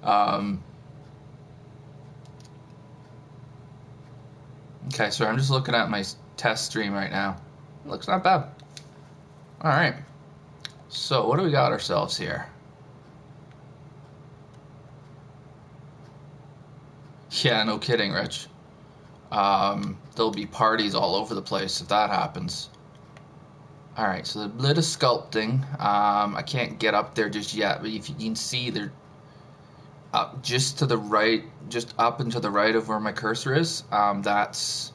Um, okay, so I'm just looking at my test stream right now. It looks not bad. All right. So what do we got ourselves here? Yeah, no kidding, Rich. There'll be parties all over the place if that happens. All right, so the lid is sculpting. I can't get up there just yet, but if you can see, they're up just to the right, just up and to the right of where my cursor is. That's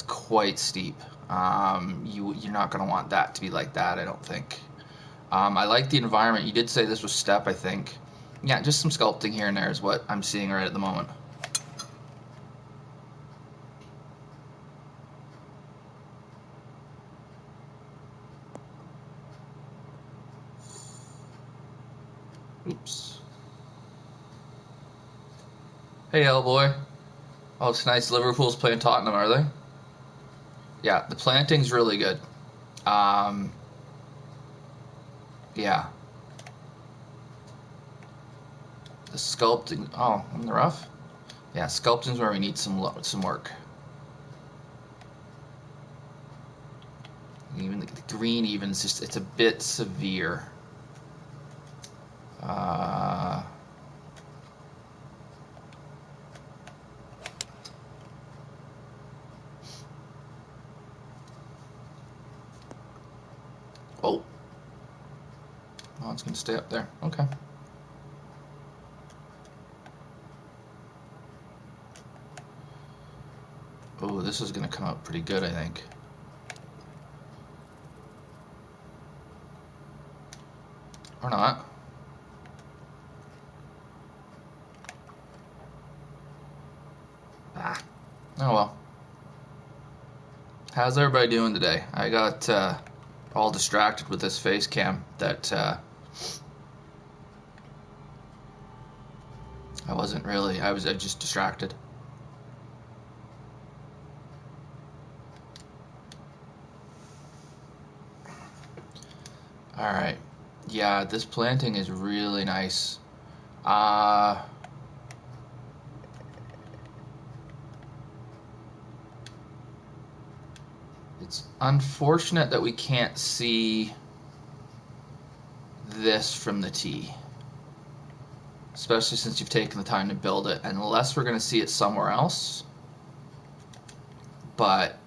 quite steep. You're not going to want that to be like that, I don't think. I like the environment. You did say this was step, I think. Yeah, just some sculpting here and there is what I'm seeing right at the moment. Oops. Hey, L-boy. Oh, it's nice. Liverpool's playing Tottenham, are they? Yeah, the planting's really good. Um, yeah. The sculpting. Oh, in the rough? Yeah, sculpting's where we need some work. Even the green, even is just, it's a bit severe. Uh, oh, oh, it's gonna stay up there. Okay. Oh, this is gonna come out pretty good, I think. Or not. Ah. Oh well. How's everybody doing today? I got all distracted with this face cam that I wasn't really. I was just distracted. All right. Yeah, this planting is really nice. It's unfortunate that we can't see this from the tee, especially since you've taken the time to build it, unless we're going to see it somewhere else. But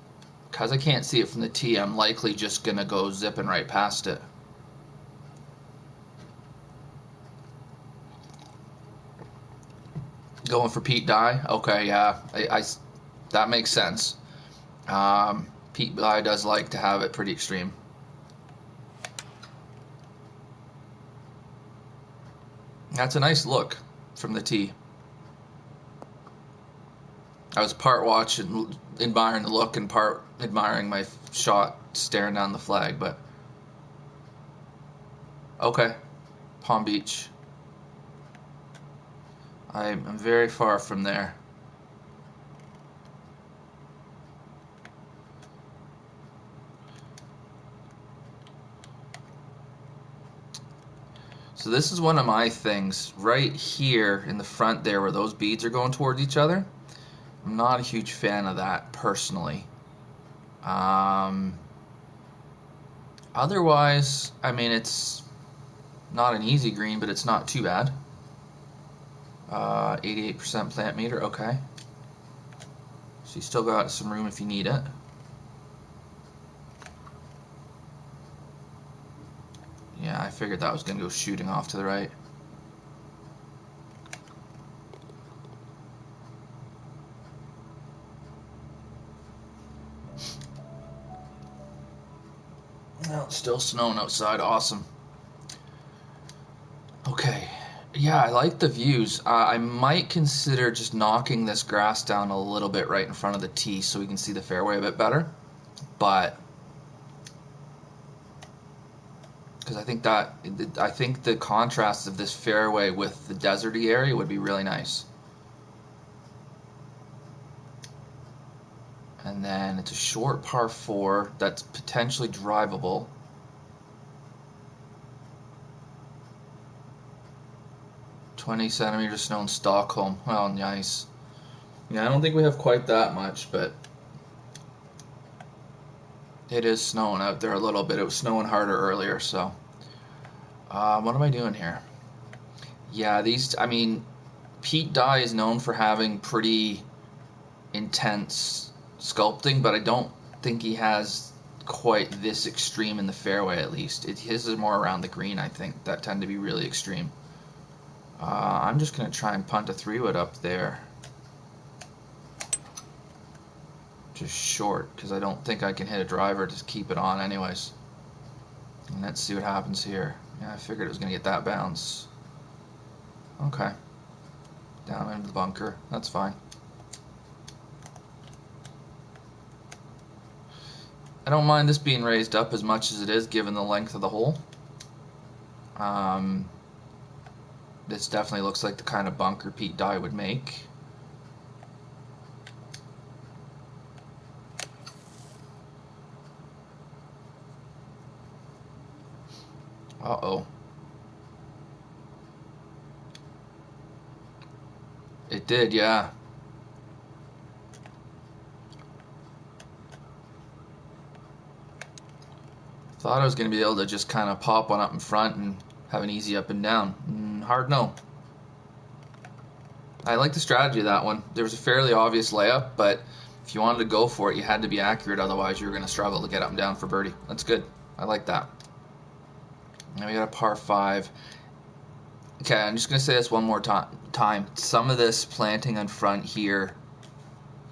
because I can't see it from the tee, I'm likely just going to go zipping right past it. Going for Pete Dye? Okay, yeah, that makes sense. Pete Dye does like to have it pretty extreme. That's a nice look from the tee. I was part watching, admiring the look, and part admiring my shot, staring down the flag. But okay, Palm Beach. I'm very far from there. So this is one of my things right here in the front there where those beads are going towards each other. I'm not a huge fan of that personally. Otherwise, I mean, it's not an easy green, but it's not too bad. 88% plant meter, okay. So you still got some room if you need it. Yeah, I figured that was going to go shooting off to the right. Well, it's still snowing outside, awesome. Okay, yeah, I like the views. I might consider just knocking this grass down a little bit right in front of the tee so we can see the fairway a bit better. But because I think the contrast of this fairway with the deserty area would be really nice. And then it's a short par 4 that's potentially drivable. 20 centimeters of snow in Stockholm. Well, nice. Yeah, I don't think we have quite that much, but it is snowing out there a little bit. It was snowing harder earlier, so. What am I doing here? Yeah, I mean, Pete Dye is known for having pretty intense sculpting, but I don't think he has quite this extreme in the fairway, at least. His is more around the green, I think, that tend to be really extreme. I'm just going to try and punt a 3-wood up there. Just short, because I don't think I can hit a driver to keep it on anyways. And let's see what happens here. Yeah, I figured it was going to get that bounce. Okay. Down into the bunker. That's fine. I don't mind this being raised up as much as it is, given the length of the hole. This definitely looks like the kind of bunker Pete Dye would make. Uh-oh. It did, yeah. Thought I was going to be able to just kind of pop one up in front and have an easy up and down. Hard no. I like the strategy of that one. There was a fairly obvious layup, but if you wanted to go for it, you had to be accurate, otherwise you were going to struggle to get up and down for birdie. That's good. I like that. Now we got a par 5. Okay, I'm just going to say this one more time. Some of this planting in front here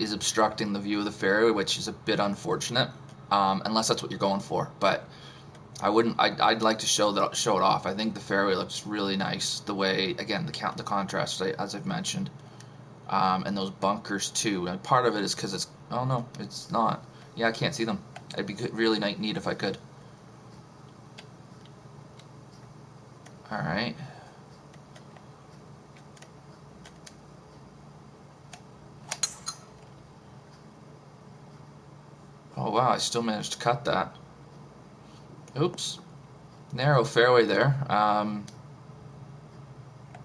is obstructing the view of the fairway, which is a bit unfortunate, unless that's what you're going for. But I wouldn't. I'd like to show it off. I think the fairway looks really nice. The way, again, the contrast, as I've mentioned, and those bunkers too. And part of it is because it's. Oh no, it's not. Yeah, I can't see them. It'd be really neat if I could. All right. Oh wow, I still managed to cut that. Oops. Narrow fairway there. On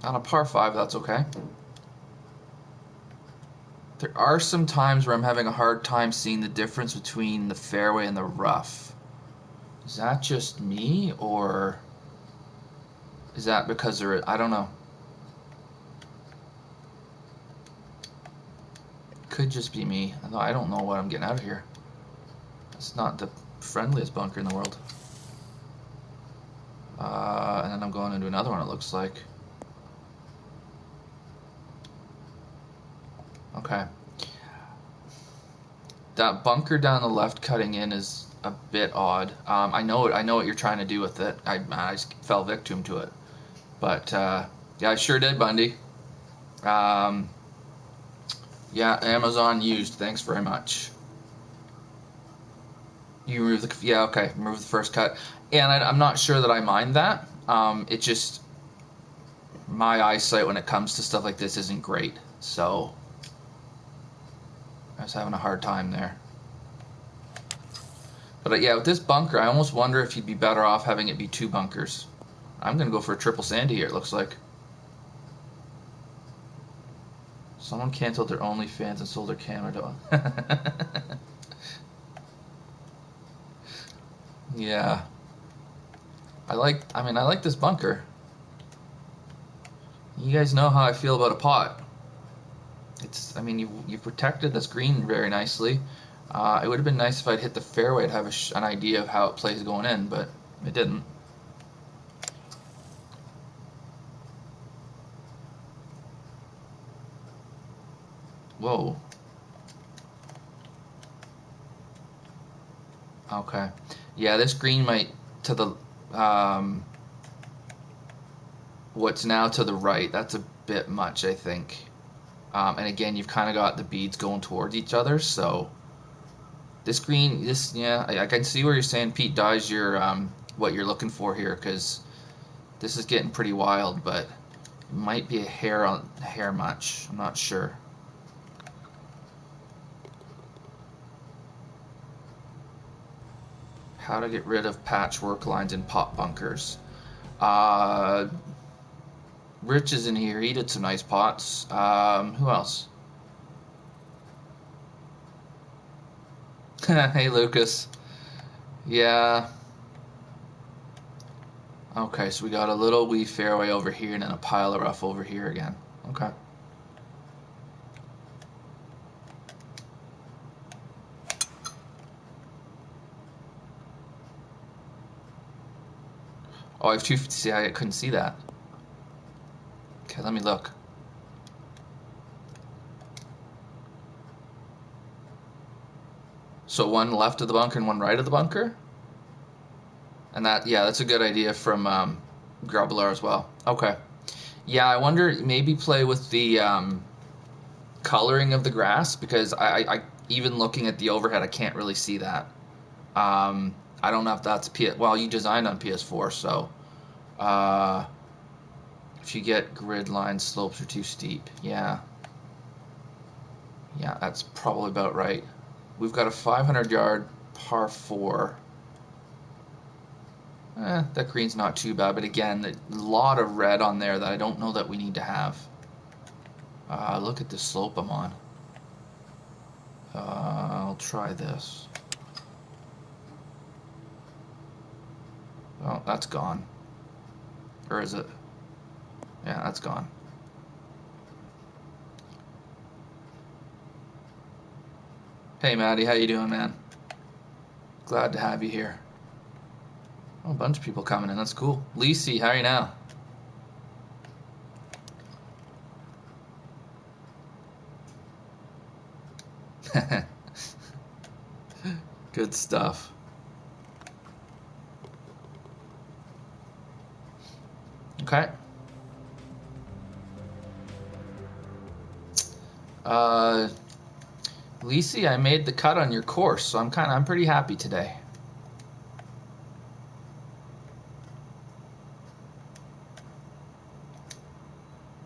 a par 5, that's okay. There are some times where I'm having a hard time seeing the difference between the fairway and the rough. Is that just me, or is that because I don't know. It could just be me. I don't know what I'm getting out of here. It's not the friendliest bunker in the world. And then I'm going into another one, it looks like. Okay. That bunker down the left cutting in is a bit odd. I know what you're trying to do with it. I just fell victim to it. But, yeah, I sure did, Bundy. Yeah, Amazon used. Thanks very much. You remove the, yeah, okay, remove the first cut. And I'm not sure that I mind that. It just, my eyesight when it comes to stuff like this isn't great. So, I was having a hard time there. But yeah, with this bunker, I almost wonder if you'd be better off having it be 2 bunkers. I'm going to go for a triple sandy here, it looks like. Someone canceled their OnlyFans and sold their camera to Yeah. I like this bunker. You guys know how I feel about a pot. You've protected this green very nicely. It would have been nice if I'd hit the fairway and have an idea of how it plays going in, but it didn't. Whoa. Okay. Yeah, this green might, to the, what's now to the right, that's a bit much, I think. And again, you've kind of got the beads going towards each other, so this green, yeah, I can see where you're saying Pete Dye's what you're looking for here, because this is getting pretty wild, but it might be a hair much. I'm not sure. How to get rid of patchwork lines in pot bunkers. Rich is in here. He did some nice pots. Who else? Hey, Lucas. Yeah. Okay, so we got a little wee fairway over here and then a pile of rough over here again. Okay. Oh, I have 250. See, I couldn't see that. Okay, let me look. So one left of the bunker and one right of the bunker? And that, yeah, that's a good idea from Grubler as well. Okay. Yeah, I wonder, maybe play with the coloring of the grass, because I even looking at the overhead, I can't really see that. I don't know if that's well, you designed on PS4, so if you get grid line slopes are too steep, yeah, that's probably about right. We've got a 500-yard par 4. That green's not too bad, but again, a lot of red on there that I don't know that we need to have. Look at the slope I'm on. I'll try this. Oh, that's gone. Or is it? Yeah, that's gone. Hey, Maddie, how you doing, man? Glad to have you here. Oh, a bunch of people coming in. That's cool. Lisi, how are you now? Good stuff. Okay. Lisi, I made the cut on your course, so I'm pretty happy today.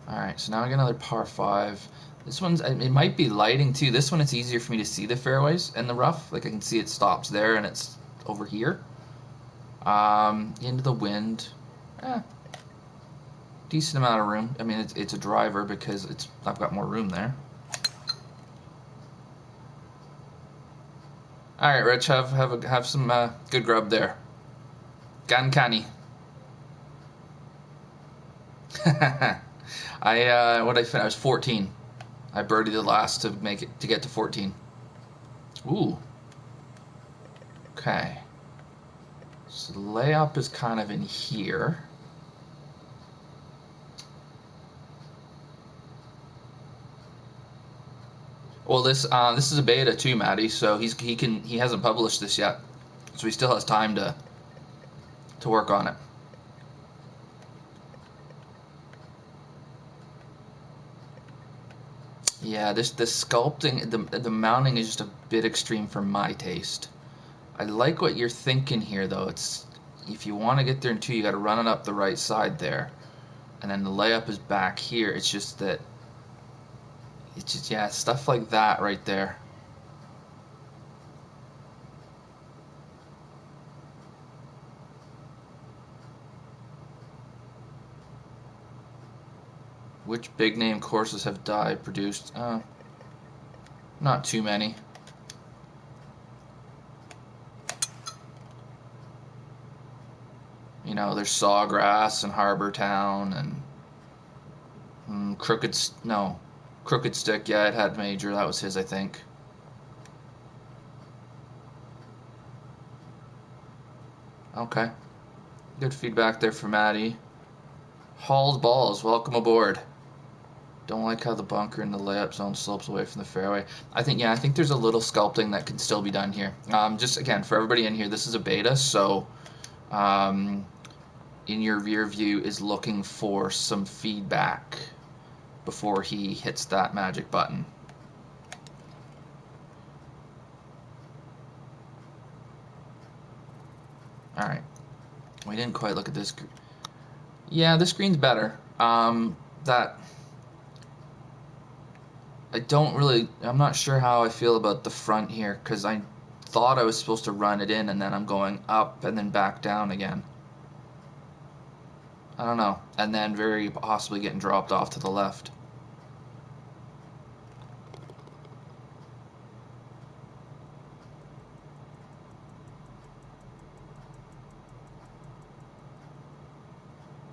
Alright, so now I got another par 5. This one's, it might be lighting too. This one, it's easier for me to see the fairways and the rough. Like I can see it stops there and it's over here. Into the wind. Decent amount of room. I mean, it's a driver because I've got more room there. All right, Rich, have some good grub there. Gan canny. I was 14. I birdied the last to get to 14. Ooh. Okay. So the layup is kind of in here. Well, this is a beta too, Maddie. So he hasn't published this yet, so he still has time to work on it. Yeah, this sculpting, the mounting is just a bit extreme for my taste. I like what you're thinking here, though. It's if you want to get there in 2, you got to run it up the right side there, and then the layup is back here. It's just that. It's just, yeah, stuff like that right there. Which big name courses have Dye produced? Not too many. You know, there's Sawgrass and Harbor Town and Crooked Stick. Yeah, it had major. That was his, I think. Okay. Good feedback there from Maddie. Hauled balls, welcome aboard. Don't like how the bunker in the layup zone slopes away from the fairway. I think there's a little sculpting that can still be done here. Just again, for everybody in here, this is a beta, so in your rear view is looking for some feedback before he hits that magic button. All right, we didn't quite look at this. Yeah, this screen's better. I'm not sure how I feel about the front here, because I thought I was supposed to run it in and then I'm going up and then back down again. I don't know. And then very possibly getting dropped off to the left.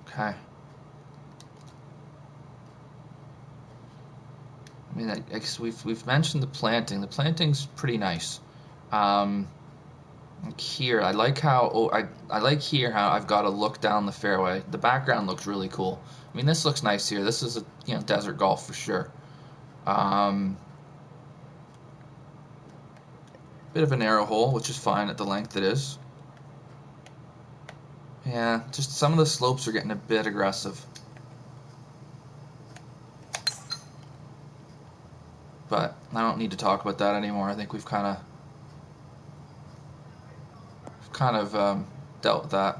Okay. I mean, we've mentioned the planting. The planting's pretty nice. Like here, I like how I like here how I've got to look down the fairway. The background looks really cool. I mean, this looks nice here. This is a desert golf for sure. Bit of a narrow hole, which is fine at the length it is. Yeah, just some of the slopes are getting a bit aggressive. But I don't need to talk about that anymore. I think we've kind of dealt with that.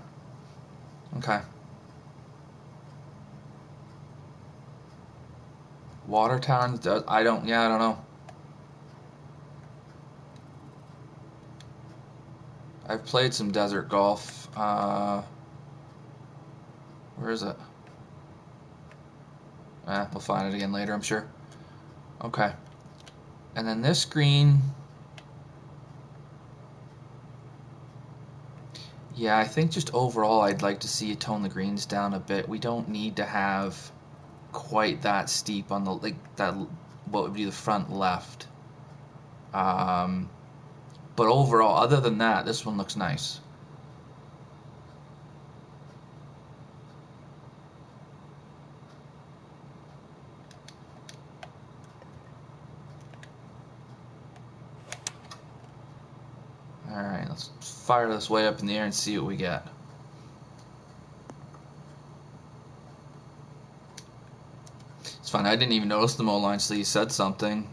Okay. Water tower. I don't know. I've played some desert golf. Where is it? We'll find it again later, I'm sure. Okay. And then this green. Yeah, I think just overall I'd like to see you tone the greens down a bit. We don't need to have quite that steep on the, like, that, what would be the front left. But overall, other than that, this one looks nice. Alright, let's fire this way up in the air and see what we get. It's fine, I didn't even notice the mow line, so you said something.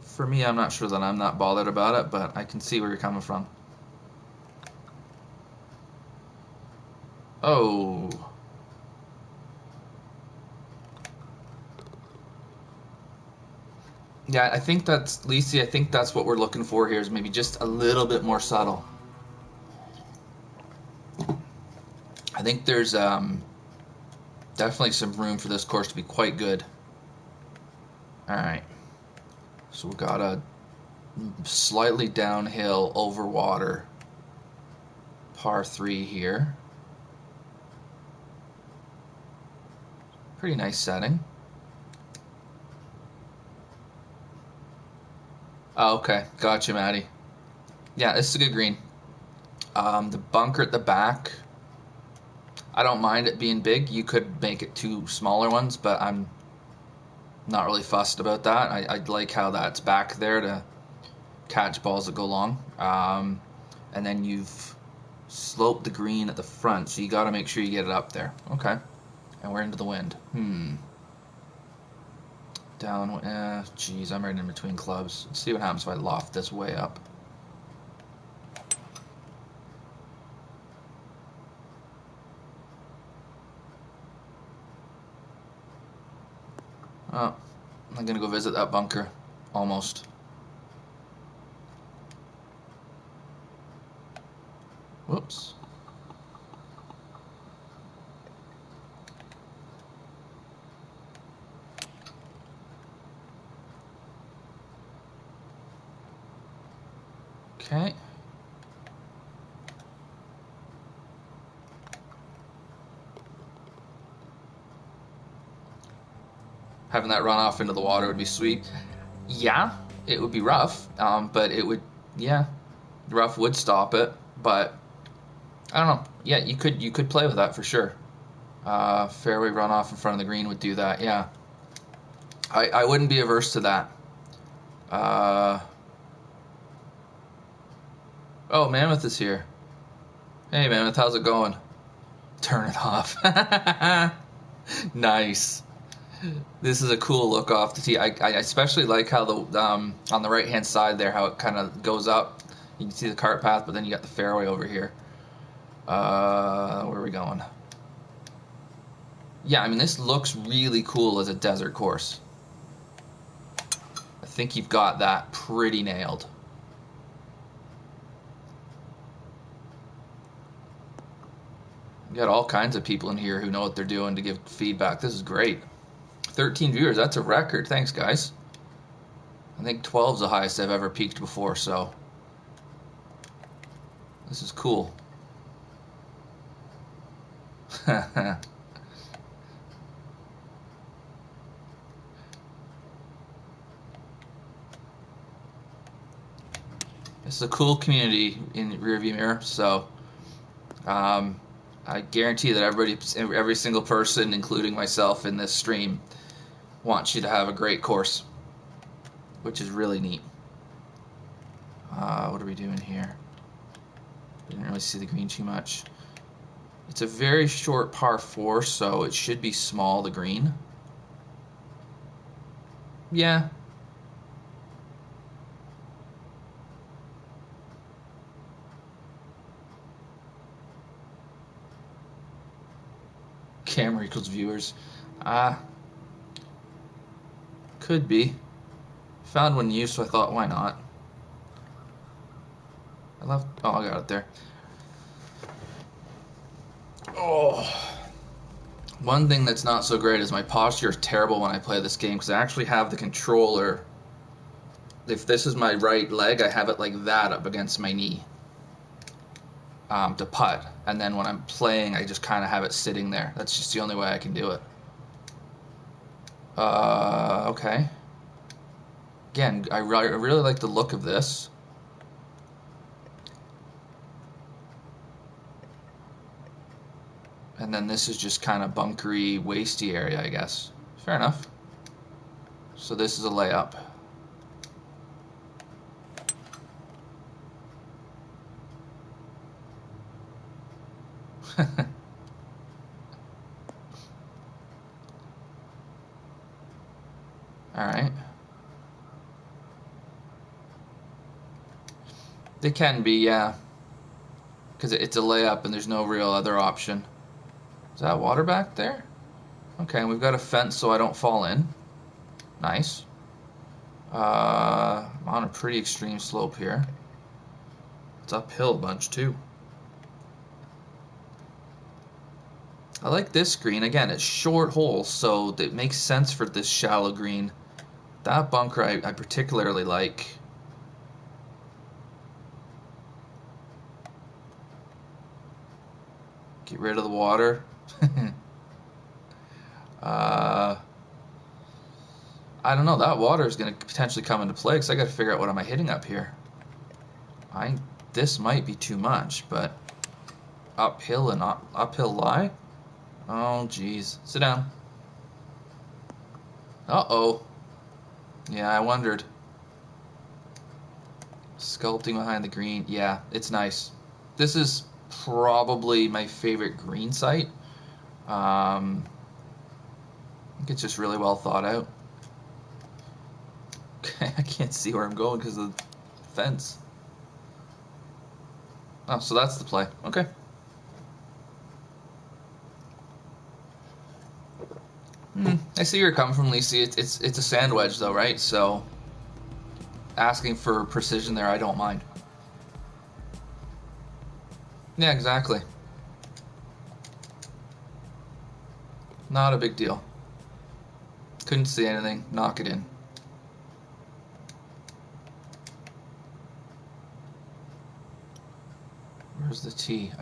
For me, I'm not sure that I'm not bothered about it, but I can see where you're coming from. Oh. Yeah, I think that's, Lisi, I think that's what we're looking for here, is maybe just a little bit more subtle. I think there's definitely some room for this course to be quite good. Alright. So we got a slightly downhill over water par 3 here. Pretty nice setting. Oh, okay. Gotcha, Maddie. Yeah, this is a good green. The bunker at the back, I don't mind it being big. You could make it 2 smaller ones, but I'm not really fussed about that. I like how that's back there to catch balls that go long. And then you've sloped the green at the front, so you got to make sure you get it up there. Okay. And we're into the wind. Down, geez, I'm right in between clubs. Let's see what happens if I loft this way up. Oh, I'm gonna go visit that bunker. Almost. Whoops. Okay. Having that run off into the water would be sweet. Yeah, it would be rough, but it would, yeah, rough would stop it. But I don't know. Yeah, you could play with that for sure. Fairway runoff in front of the green would do that. Yeah, I wouldn't be averse to that. Oh, Mammoth is here. Hey, Mammoth, how's it going? Turn it off. Nice. This is a cool look off the tee. I especially like how the on the right hand side there, how it kind of goes up. You can see the cart path, but then you got the fairway over here. Where are we going? Yeah, I mean, this looks really cool as a desert course. I think you've got that pretty nailed. got all kinds of people in here who know what they're doing to give feedback. This is great. 13 viewers, that's a record. Thanks, guys. I think 12 is the highest I've ever peaked before, so this is cool. It's a cool community in rearview mirror, so I guarantee that every single person, including myself in this stream, wants you to have a great course, which is really neat. What are we doing here? Didn't really see the green too much. It's a very short par 4, so it should be small, the green. Yeah. Camera equals viewers. Could be. Found one new, so I thought, why not? I got it there. Oh. One thing that's not so great is my posture is terrible when I play this game, because I actually have the controller. If this is my right leg, I have it like that up against my knee to putt. And then when I'm playing, I just kind of have it sitting there. That's just the only way I can do it. Okay. Again, I really like the look of this. And then this is just kind of bunkery, wasty area, I guess. Fair enough. So this is a layup. Alright. They can be, yeah. Because it's a layup and there's no real other option. Is that water back there? Okay, and we've got a fence so I don't fall in. Nice. I'm on a pretty extreme slope here. It's uphill a bunch too. I like this green. Again, it's short holes, so it makes sense for this shallow green. That bunker I particularly like. Get rid of the water. I don't know. That water is going to potentially come into play because I got to figure out what am I hitting up here. This might be too much, but uphill and uphill lie. Oh, geez. Sit down. Uh-oh. Yeah, I wondered. Sculpting behind the green. Yeah, it's nice. This is probably my favorite green site. I think it's just really well thought out. I can't see where I'm going because of the fence. Oh, so that's the play. Okay. I see where you're coming from, Lacey. It's a sand wedge though, right? So asking for precision there, I don't mind. Yeah, exactly. Not a big deal. Couldn't see anything. Knock it in. Where's the tee?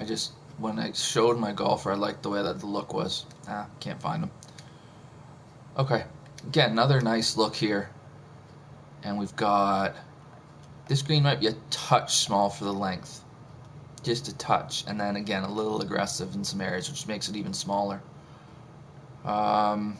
When I showed my golfer, I liked the way that the look was. Can't find him. Okay, again, another nice look here. And we've got, this green might be a touch small for the length. Just a touch. And then again, a little aggressive in some areas, which makes it even smaller. Down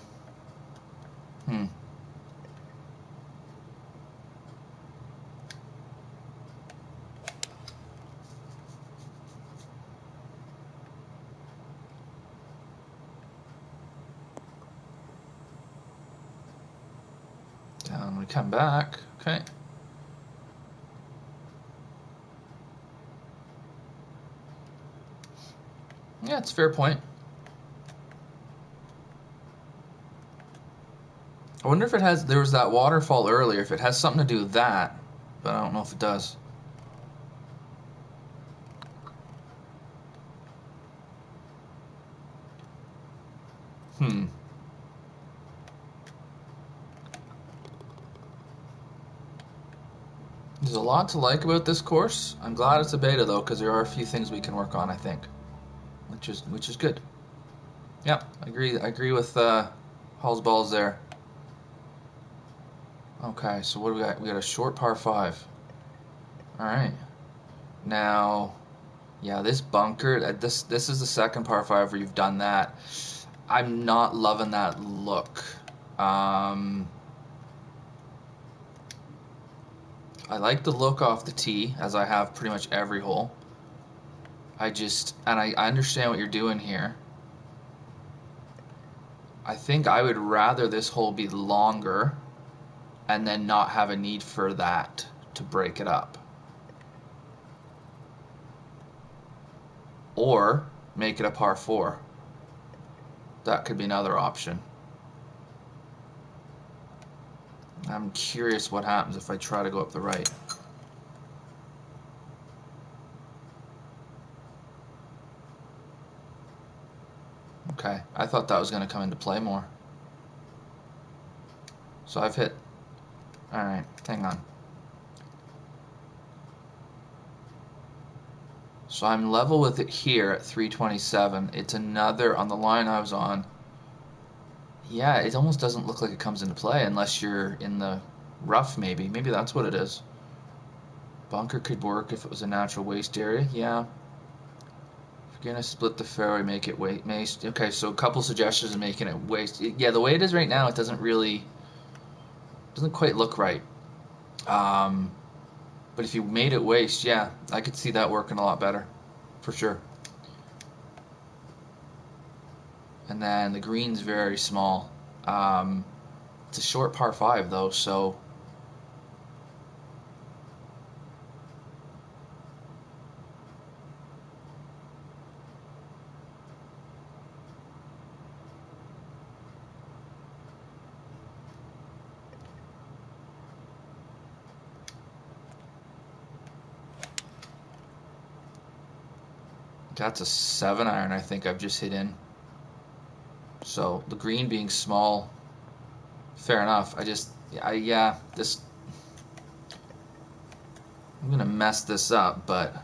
we come back. Okay. Yeah, it's a fair point. I wonder if there was that waterfall earlier, if it has something to do with that, but I don't know if it does. Hmm. There's a lot to like about this course. I'm glad it's a beta though, because there are a few things we can work on, I think, which is good. Yeah, I agree. I agree with Hall's balls there. Okay, so what do we got? We got a short par five. All right. Now, yeah, this bunker. This is the second par five where you've done that. I'm not loving that look. Um, I like the look off the tee, as I have pretty much every hole. I understand what you're doing here. I think I would rather this hole be longer and then not have a need for that to break it up. Or make it a par four. That could be another option. I'm curious what happens if I try to go up the right. Okay, I thought that was going to come into play more. So I've hit... Alright, hang on. So I'm level with it here at 327. It's another, on the line I was on. Yeah, it almost doesn't look like it comes into play unless you're in the rough, maybe. Maybe that's what it is. Bunker could work if it was a natural waste area. Yeah. If you're gonna split the fairway, make it waste. Okay, so a couple suggestions of making it waste. Yeah, the way it is right now, it doesn't quite look right. Um, but if you made it waste, yeah, I could see that working a lot better, for sure. And then the green's very small. It's a short par five though, so that's a 7-iron I think I've just hit in. So the green being small, fair enough. This I'm gonna mess this up, but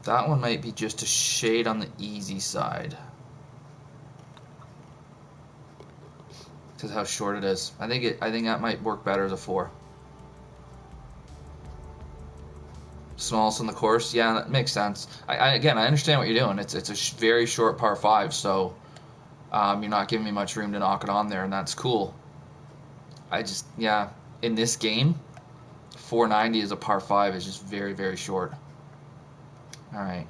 that one might be just a shade on the easy side. Because how short it is. I think that might work better as a 4. Smallest on the course, yeah, that makes sense. Again, I understand what you're doing. It's a very short par 5, so you're not giving me much room to knock it on there, and that's cool. Yeah, in this game, 490 as a par 5 is just very, very short. All right.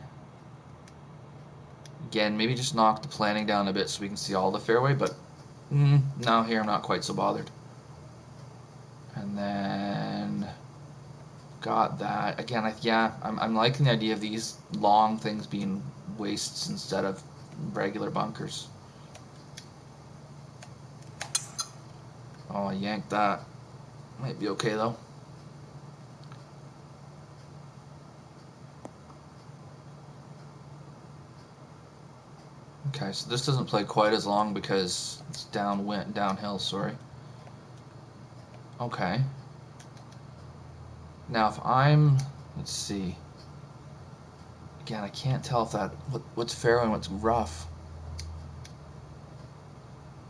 Again, maybe just knock the planning down a bit so we can see all the fairway, but now here I'm not quite so bothered. And then got that. Again, I'm liking the idea of these long things being wastes instead of regular bunkers. Oh, I yanked that. Might be okay though. Okay, so this doesn't play quite as long because it's downhill, sorry. Okay. Now if let's see. Again, I can't tell if what's fairway and what's rough.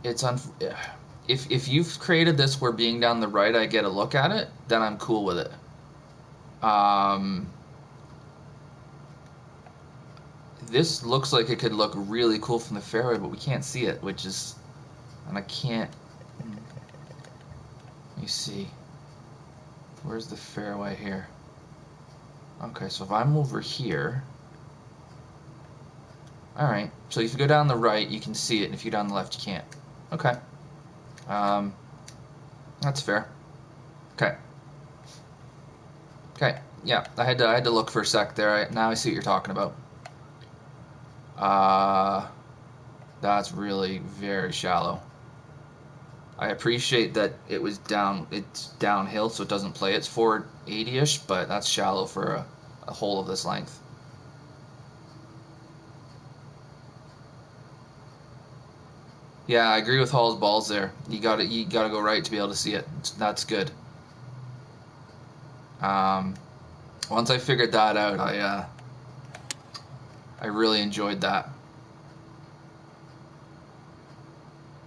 If you've created this where being down the right I get a look at it, then I'm cool with it. This looks like it could look really cool from the fairway, but we can't see it, and I can't. Let me see. Where's the fairway here? Okay, so if I'm over here. Alright, so if you go down the right, you can see it, and if you go down the left, you can't. Okay. That's fair. Okay. Okay, yeah, I had to look for a sec there. Now I see what you're talking about. That's really very shallow. I appreciate that it's downhill, so it doesn't play its 480-ish, but that's shallow for a hole of this length. Yeah, I agree with Hall's balls there. You gotta go right to be able to see it. That's good. Um, Once I figured that out, I really enjoyed that.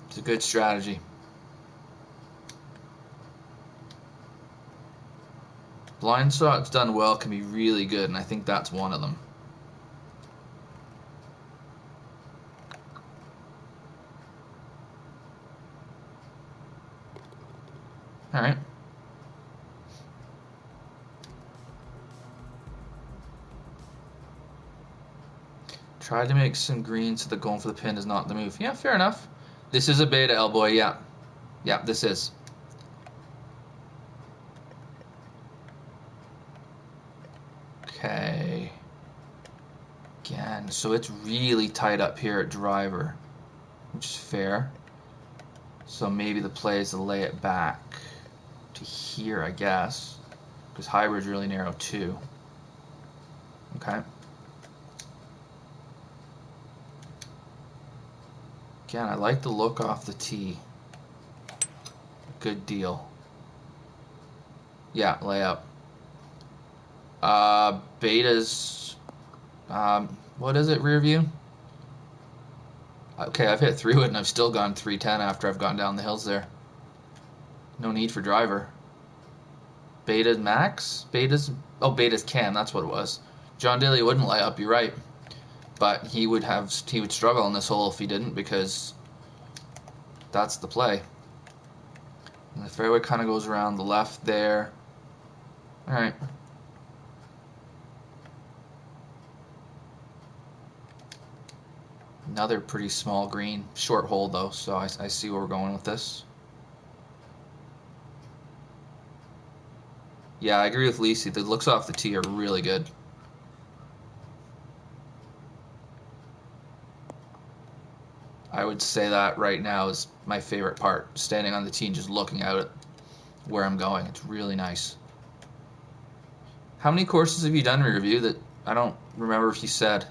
It's a good strategy. Blind shots done well can be really good, and I think that's one of them. All right. Tried to make some green so that going for the pin is not the move. Yeah, fair enough. This is a beta elbow, yeah. Yeah, this is. Okay. Again, so it's really tight up here at driver, which is fair. So maybe the play is to lay it back to here, I guess, because hybrid's really narrow too. Okay. Again, I like the look off the tee. Good deal. Yeah, layup. Betas. What is it, rear view? Okay, I've hit 3 wood and I've still gone 310 after I've gone down the hills there. No need for driver. Beta max? Oh, Betascam, that's what it was. John Daly wouldn't lay up, you're right. But he would struggle in this hole if he didn't, because that's the play. And the fairway kind of goes around the left there. Alright. Another pretty small green. Short hole though, so I see where we're going with this. Yeah, I agree with Lisi. The looks off the tee are really good. I would say that right now is my favorite part. Standing on the tee and just looking out at where I'm going. It's really nice. How many courses have you done in review that I don't remember if you said?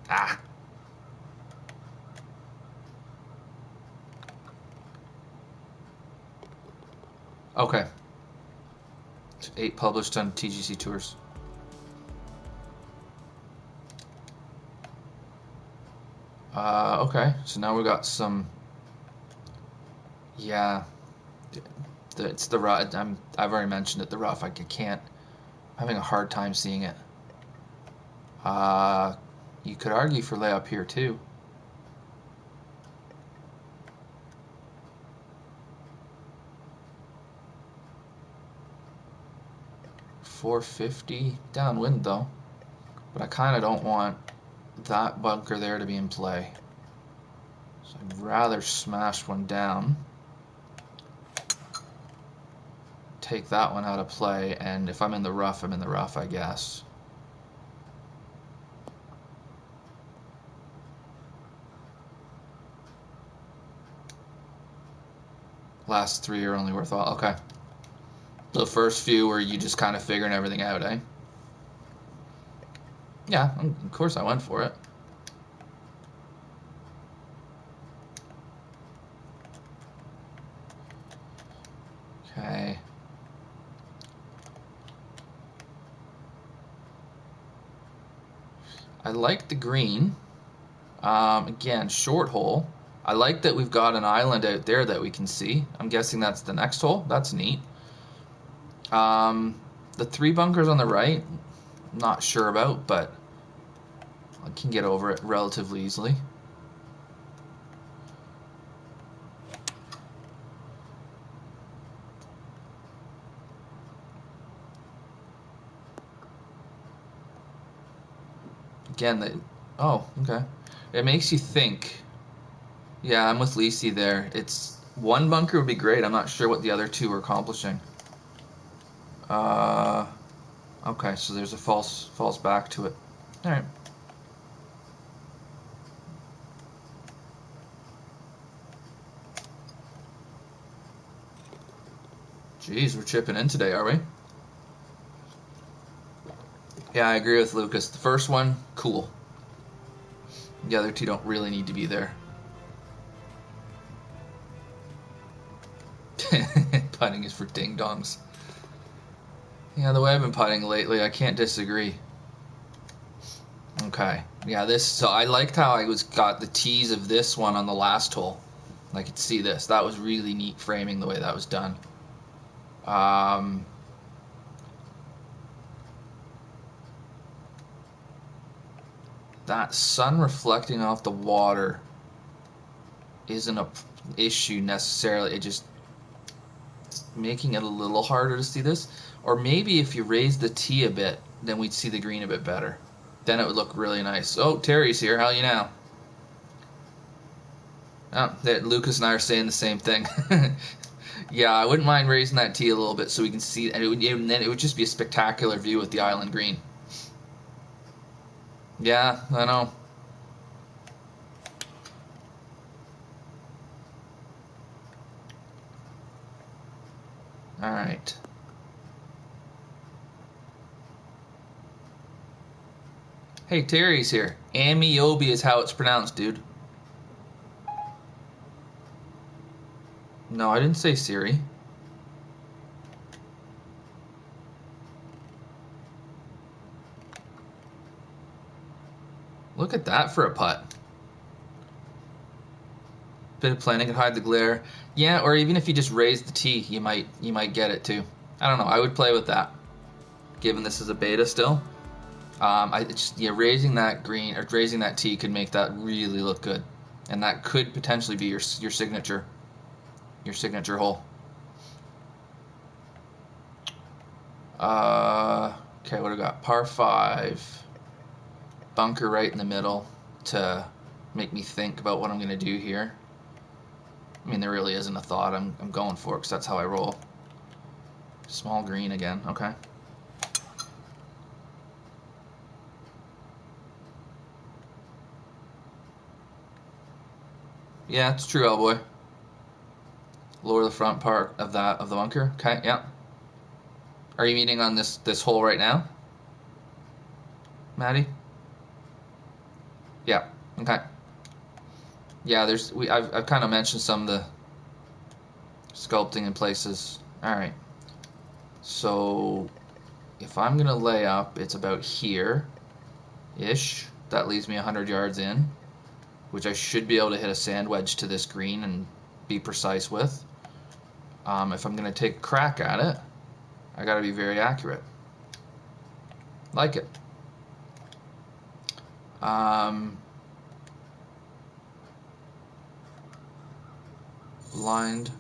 Ah. Okay. 8 published on TGCTours. Okay. So now we got some. Yeah. It's the rough. I've already mentioned it. The rough. I can't. I'm having a hard time seeing it. You could argue for layup here too. .450 downwind though, but I kind of don't want that bunker there to be in play. So I'd rather smash one down, take that one out of play, and if I'm in the rough, I'm in the rough, I guess. Last 3 are only worthwhile. Okay. The first few were you just kind of figuring everything out, eh? Yeah, of course I went for it. Okay. I like the green. Again, short hole. I like that we've got an island out there that we can see. I'm guessing that's the next hole. That's neat. The 3 bunkers on the right, not sure about, but I can get over it relatively easily. Again, oh, okay. It makes you think. Yeah, I'm with Lisi there. It's 1 bunker would be great. I'm not sure what the other 2 are accomplishing. Okay, so there's a false back to it. All right. Jeez, we're chipping in today, are we? Yeah, I agree with Lucas. The first one, cool. The other two don't really need to be there. Putting is for ding-dongs. Yeah, the way I've been putting lately, I can't disagree. Okay. Yeah, this, so I liked how I got the tees of this one on the last hole. I could see this. That was really neat framing the way that was done. That sun reflecting off the water isn't a issue necessarily. It just making it a little harder to see this. Or maybe if you raise the tee a bit, then we'd see the green a bit better. Then it would look really nice. Oh, Terry's here. How are you now? Oh, Lucas and I are saying the same thing. Yeah, I wouldn't mind raising that tee a little bit so we can see, and then it would just be a spectacular view with the island green. Yeah, I know. All right. Hey, Terry's here. Ameobi is how it's pronounced, dude. No, I didn't say Siri. Look at that for a putt. Bit of planning could hide the glare. Yeah, or even if you just raise the tee, you might get it too. I don't know. I would play with that, given this is a beta still. Raising that green or raising that tee could make that really look good, and that could potentially be your signature hole. Okay, what do we got? Par 5, bunker right in the middle to make me think about what I'm gonna do here. I mean, there really isn't a thought. I'm going for it because that's how I roll. Small green again. Okay. Yeah, it's true, L-boy. Lower the front part of the bunker. Okay, yeah. Are you meaning on this hole right now, Maddie? Yeah. Okay. Yeah, I've kind of mentioned some of the sculpting in places. All right. So if I'm gonna lay up, it's about here-ish. That leaves me 100 yards in, which I should be able to hit a sand wedge to this green and be precise with. If I'm gonna take a crack at it, I gotta be very accurate. Like it. Blind.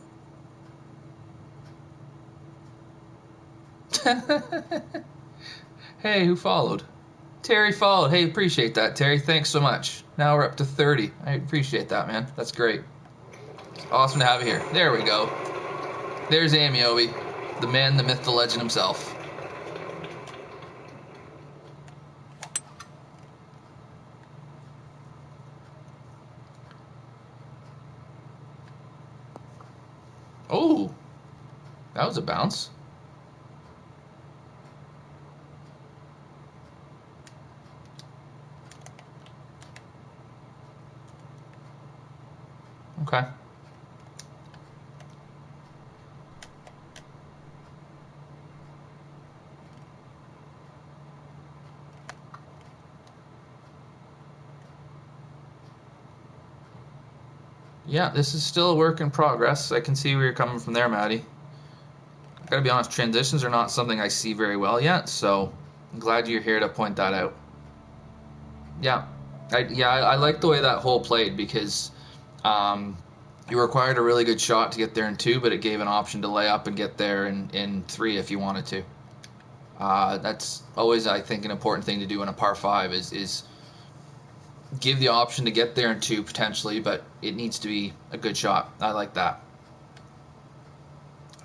Hey, who followed? Terry followed. Hey, appreciate that, Terry. Thanks so much. Now we're up to 30. I appreciate that, man. That's great. Awesome to have you here. There we go. There's Ameobi, the man, the myth, the legend himself. Oh, that was a bounce. Okay. Yeah, this is still a work in progress. I can see where you're coming from there, Maddie. I gotta be honest, transitions are not something I see very well yet, so I'm glad you're here to point that out. Yeah, I like the way that hole played because you required a really good shot to get there in 2, but it gave an option to lay up and get there in 3 if you wanted to. That's always, I think, an important thing to do in a par 5 is give the option to get there in 2 potentially, but it needs to be a good shot. I like that.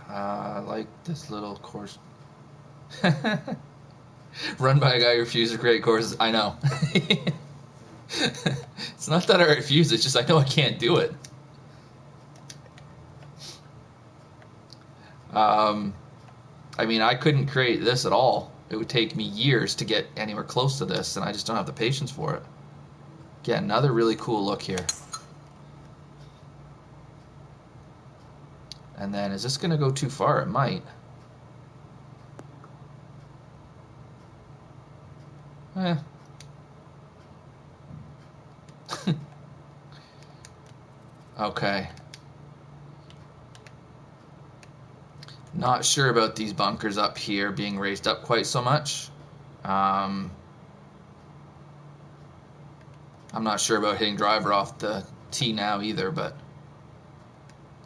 I like this little course. Run by a guy who refuses to create courses. I know. It's not that I refuse, it's just I know I can't do it. I mean, I couldn't create this at all It would take me years to get anywhere close to this, and I just don't have the patience for it. Yeah, another really cool look here. And then, is this going to go too far? It might. Eh. Okay. Not sure about these bunkers up here being raised up quite so much. I'm not sure about hitting driver off the tee now either, but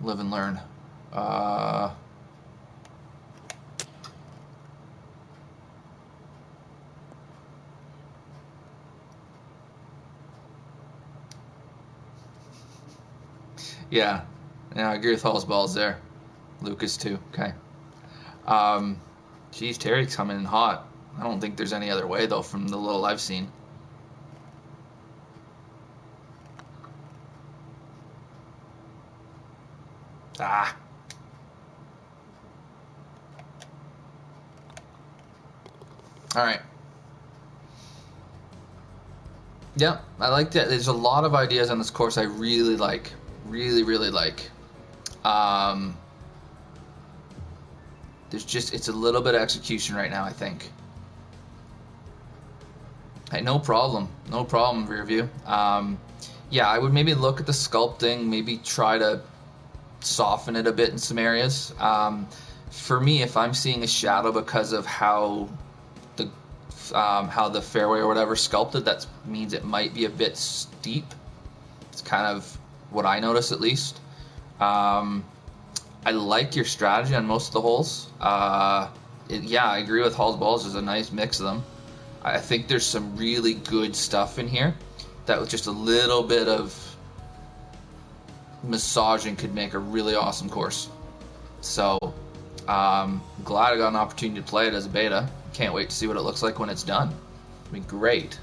live and learn. Yeah, I agree with Hall's balls there. Lucas too. Okay. Geez, Terry's coming in hot. I don't think there's any other way though from the little I've seen. Ah. All right. Yeah, I like that. There's a lot of ideas on this course I really like. Really, really like. There's just, it's a little bit of execution right now, I think. Hey, no problem. No problem, rear view. Yeah, I would maybe look at the sculpting, maybe try to soften it a bit in some areas. For me, if I'm seeing a shadow because of how the fairway or whatever sculpted, that means it might be a bit steep. It's kind of what I notice, at least. I like your strategy on most of the holes. Yeah, I agree with Hall's balls. There's a nice mix of them. I think there's some really good stuff in here that with just a little bit of massaging could make a really awesome course. So glad I got an opportunity to play it as a beta. Can't wait to see what it looks like when it's done. It'll be great.